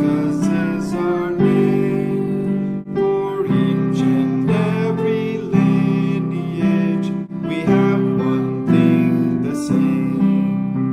'cause is our name. For each and every lineage, we have one thing the same.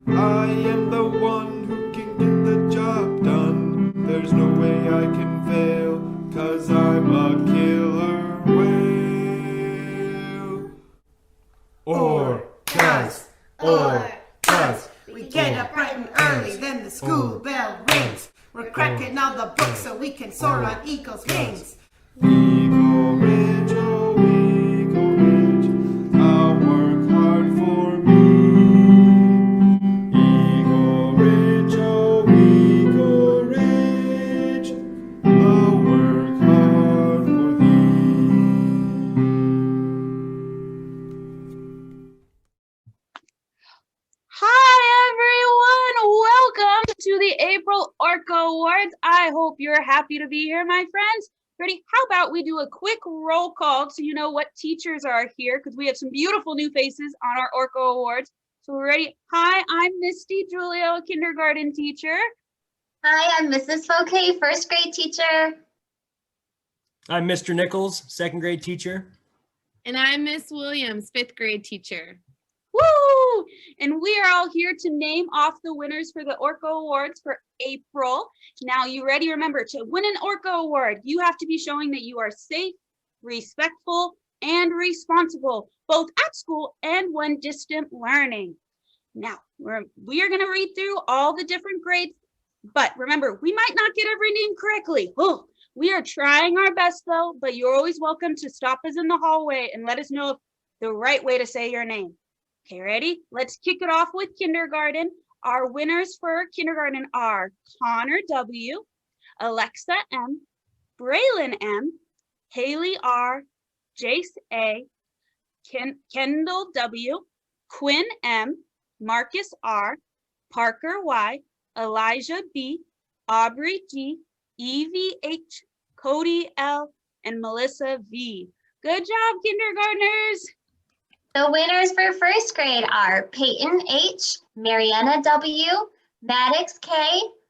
I am the one who can get the job done. There's no way I can fail, 'cause I'm a killer whale. Or cuz, we get up bright and early, then the school bell rings. We're cracking all the books so we can soar on eagle's wings. Eagleridge, oh Eagleridge, I'll work hard for me. Eagleridge, oh Eagleridge, I'll work hard for thee. Hi everyone, welcome to the April Orca Awards. I hope you're happy to be here, my friends. Ready? How about we do a quick roll call so you know what teachers are here, because we have some beautiful new faces on our Orca Awards. So we're ready. Hi, I'm Misty Julio, kindergarten teacher. Hi, I'm Mrs. Fouquet, first grade teacher. I'm Mr. Nichols, second grade teacher. And I'm Miss Williams, fifth grade teacher. Woo! And we are all here to name off the winners for the Orca Awards for April. Now, you ready? Remember, to win an Orca Award, you have to be showing that you are safe, respectful, and responsible, both at school and when distant learning. Now, we are going to read through all the different grades, but remember, we might not get every name correctly. Oh, we are trying our best, though, but you're always welcome to stop us in the hallway and let us know the right way to say your name. Okay, ready? Let's kick it off with kindergarten. Our winners for kindergarten are Connor W, Alexa M, Braylon M, Haley R, Jace A, Kendall W, Quinn M, Marcus R, Parker Y, Elijah B, Aubrey G, Evie H, Cody L, and Melissa V. Good job, kindergartners. The winners for first grade are Peyton H, Mariana W, Maddox K,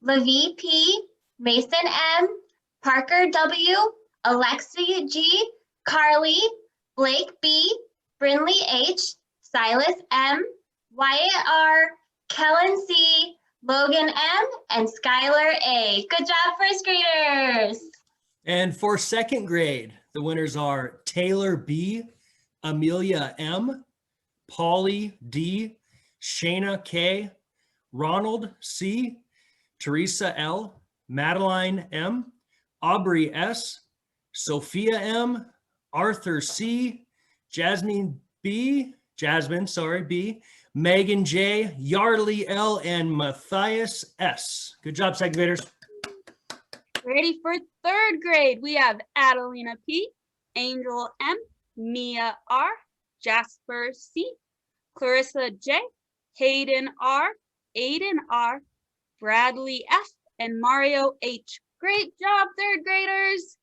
Levi P, Mason M, Parker W, Alexia G, Carly, Blake B, Brinley H, Silas M, Wyatt R, Kellen C, Logan M, and Skylar A. Good job, first graders. And for second grade, the winners are Taylor B, Amelia M, Polly D, Shayna K, Ronald C, Teresa L, Madeline M, Aubrey S, Sophia M, Arthur C, Jasmine B, Megan J, Yardley L, and Matthias S. Good job, second graders. Ready for third grade, we have Adelina P, Angel M, Mia R, Jasper C, Clarissa J, Hayden R, Aiden R, Bradley F, and Mario H. Great job, third graders.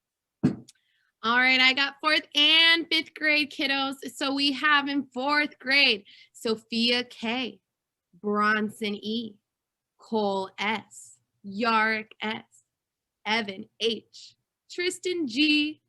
All right, I got fourth and fifth grade kiddos. So we have in fourth grade, Sophia K, Bronson E, Cole S, Yarrick S, Evan H, Tristan G,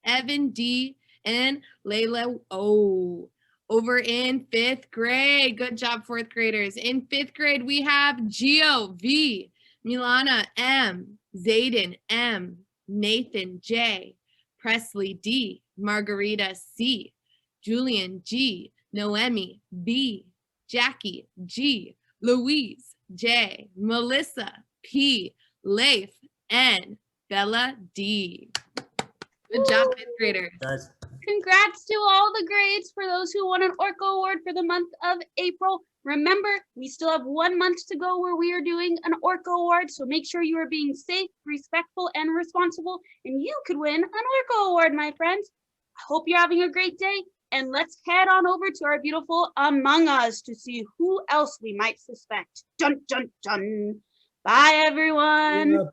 Evan D, and Layla O. Over in fifth grade. Good job, fourth graders. In fifth grade, we have Gio V, Milana M, Zayden M, Nathan J, Presley D, Margarita C, Julian G, Noemi B, Jackie G, Louise J, Melissa P, Leif, and Bella D. Good job, fifth graders. Guys. Congrats to all the grades for those who won an Orca Award for the month of April. Remember, we still have 1 month to go where we are doing an Orca Award, so make sure you are being safe, respectful, and responsible, and you could win an Orca Award, my friends. I hope you're having a great day, and let's head on over to our beautiful Among Us to see who else we might suspect. Dun, dun, dun. Bye, everyone. Yeah.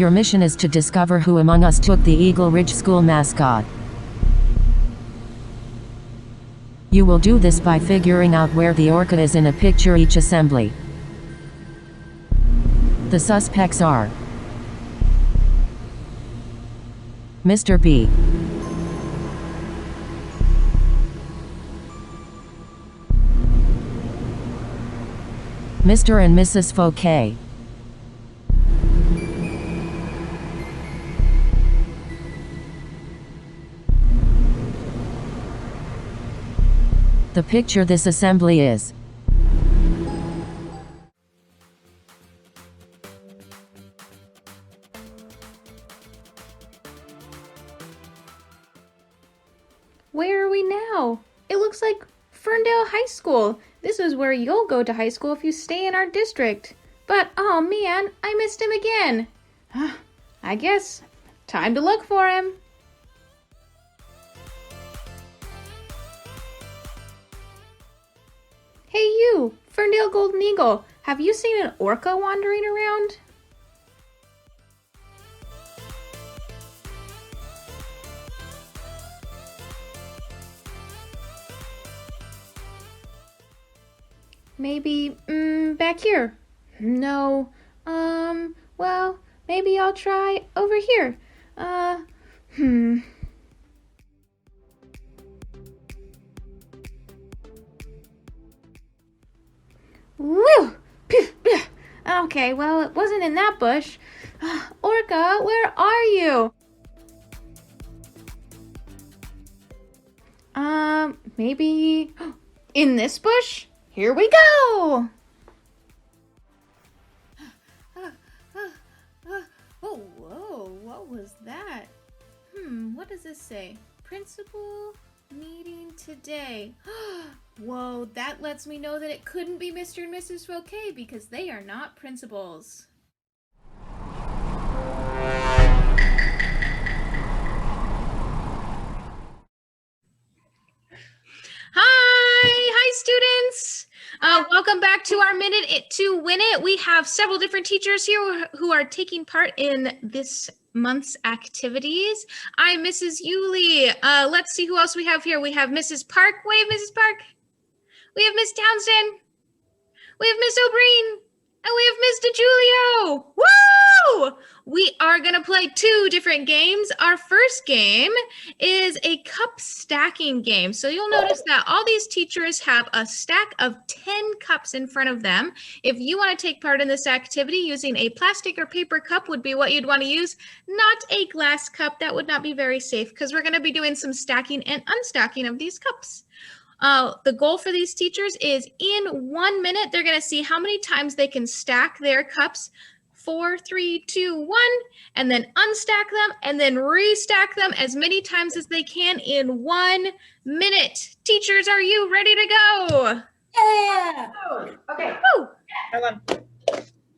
Your mission is to discover who among us took the Eagleridge school mascot. You will do this by figuring out where the orca is in a picture each assembly. The suspects are Mr. B, Mr. and Mrs. Fouquet, the picture this assembly is Where are we now? It looks like Ferndale High School. This is where you'll go to high school if you stay in our district. But, oh man, I missed him again. I guess time to look for him. Hey you, Ferndale Golden Eagle, have you seen an orca wandering around? Maybe, back here. No, well, maybe I'll try over here. Woo! Okay, well, it wasn't in that bush. Orca, where are you? Maybe in this bush? Here we go! Oh, whoa, what was that? What does this say? Principal meeting today. Whoa, that lets me know that it couldn't be Mr. and Mrs. Fouquet because they are not principals. Hi students. Welcome back to our Minute to Win It. We have several different teachers here who are taking part in this month's activities. I'm Mrs. Yulee. Let's see who else we have here. We have Mrs. Park. Wave, Mrs. Park. We have Miss Townsend. We have Miss O'Brien. And we have Mr. Julio. Woo! We are going to play two different games. Our first game is a cup stacking game. So you'll notice that all these teachers have a stack of 10 cups in front of them. If you want to take part in this activity, using a plastic or paper cup would be what you'd want to use, not a glass cup. That would not be very safe because we're going to be doing some stacking and unstacking of these cups. The goal for these teachers is in 1 minute, they're going to see how many times they can stack their cups. 4, 3, 2, 1, and then unstack them and then restack them as many times as they can in 1 minute. Teachers, are you ready to go? Yeah. Okay. Woo. Hold on.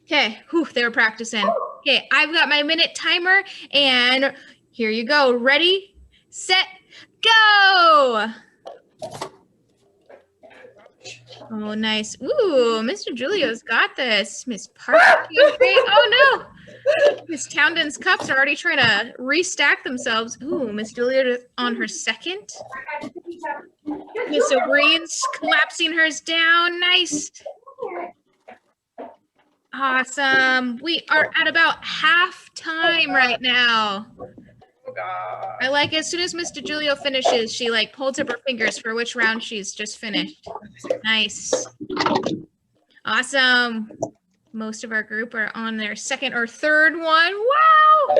Okay, they were practicing. Okay, I've got my minute timer and here you go. Ready, set, go. Oh, nice. Ooh, Mr. Julio's got this. Miss Parker. Oh, no. Miss Townsend's cups are already trying to restack themselves. Ooh, Miss Julia on her second. Miss O'Brien's collapsing hers down. Nice. Awesome. We are at about half time right now. I like as soon as Mr. Julio finishes, she like holds up her fingers for which round she's just finished. Nice. Awesome. Most of our group are on their second or third one. Wow.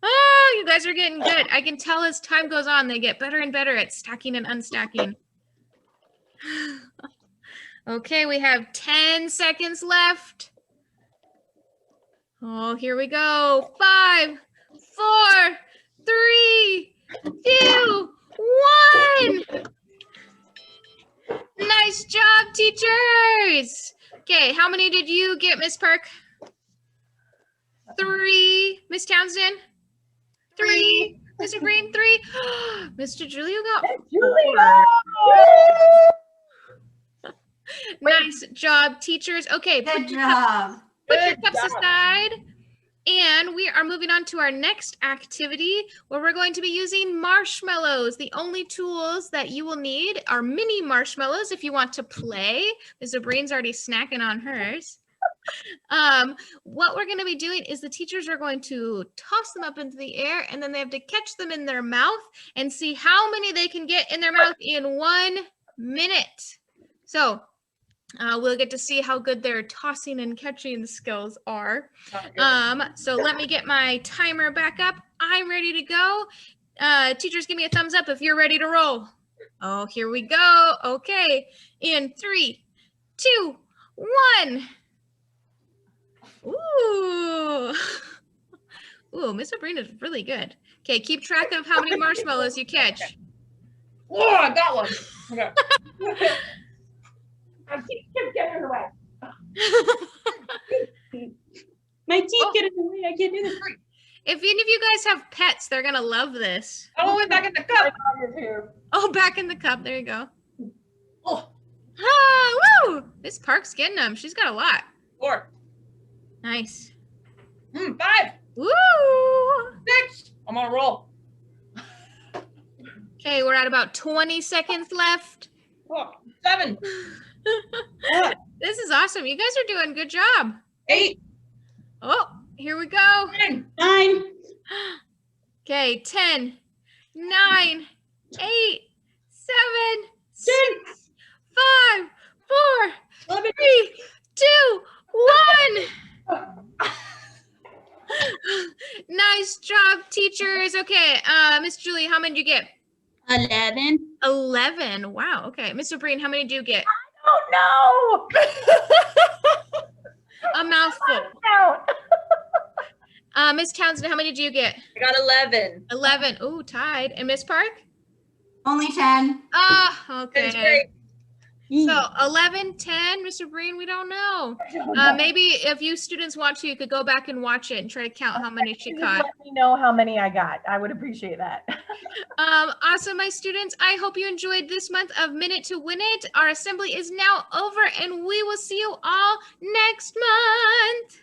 Oh, you guys are getting good. I can tell as time goes on, they get better and better at stacking and unstacking. Okay, we have 10 seconds left. Oh, here we go. 5, 4, 3, 2, 1. Nice job, teachers. Okay, how many did you get, Miss Park? 3. Miss Townsend? 3. Mr. Green, 3. Mr. Julio got 4. Nice job, teachers. Okay, Good job. put your cups aside. And we are moving on to our next activity where we're going to be using marshmallows. The only tools that you will need are mini marshmallows if you want to play. Ms. O'Brien's already snacking on hers. What we're going to be doing is the teachers are going to toss them up into the air and then they have to catch them in their mouth and see how many they can get in their mouth in 1 minute. So we'll get to see how good their tossing and catching skills are. So let me get my timer back up. I'm ready to go. Teachers, give me a thumbs up if you're ready to roll. Oh, here we go. Okay. In 3, 2, 1. Ooh. Ooh, Miss O'Brien is really good. Okay, keep track of how many marshmallows you catch. Oh, I got one. Okay. I keep getting in the way. My teeth get in the way. I can't do this. If any of you guys have pets, they're gonna love this. Oh, we're back in the cup. Oh, back in the cup. There you go. Oh. Ah, woo! Miss Park's getting them. She's got a lot. 4. Nice. 5. Woo! 6. I'm on a roll. Okay, we're at about 20 seconds left. 7. This is awesome. You guys are doing a good job. 8. Oh, here we go. 9. Okay, 10, 9, 8, 7, 6, 5, 4, 3, 2, 1. Nice job, teachers. Okay, Miss Julie, how many did you get? 11. 11. Wow. Okay, Mr. Breen, how many did you get? Oh no! A mouthful. Miss Townsend, how many did you get? I got 11. 11. Ooh, tied. And Miss Park? Only 10. Ah, okay. That's great. So 11, 10, Mr. Breen, we don't know. Maybe if you students want to, you could go back and watch it and try to count how many she caught. Let me know how many I got. I would appreciate that. Awesome, my students. I hope you enjoyed this month of Minute to Win It. Our assembly is now over and we will see you all next month.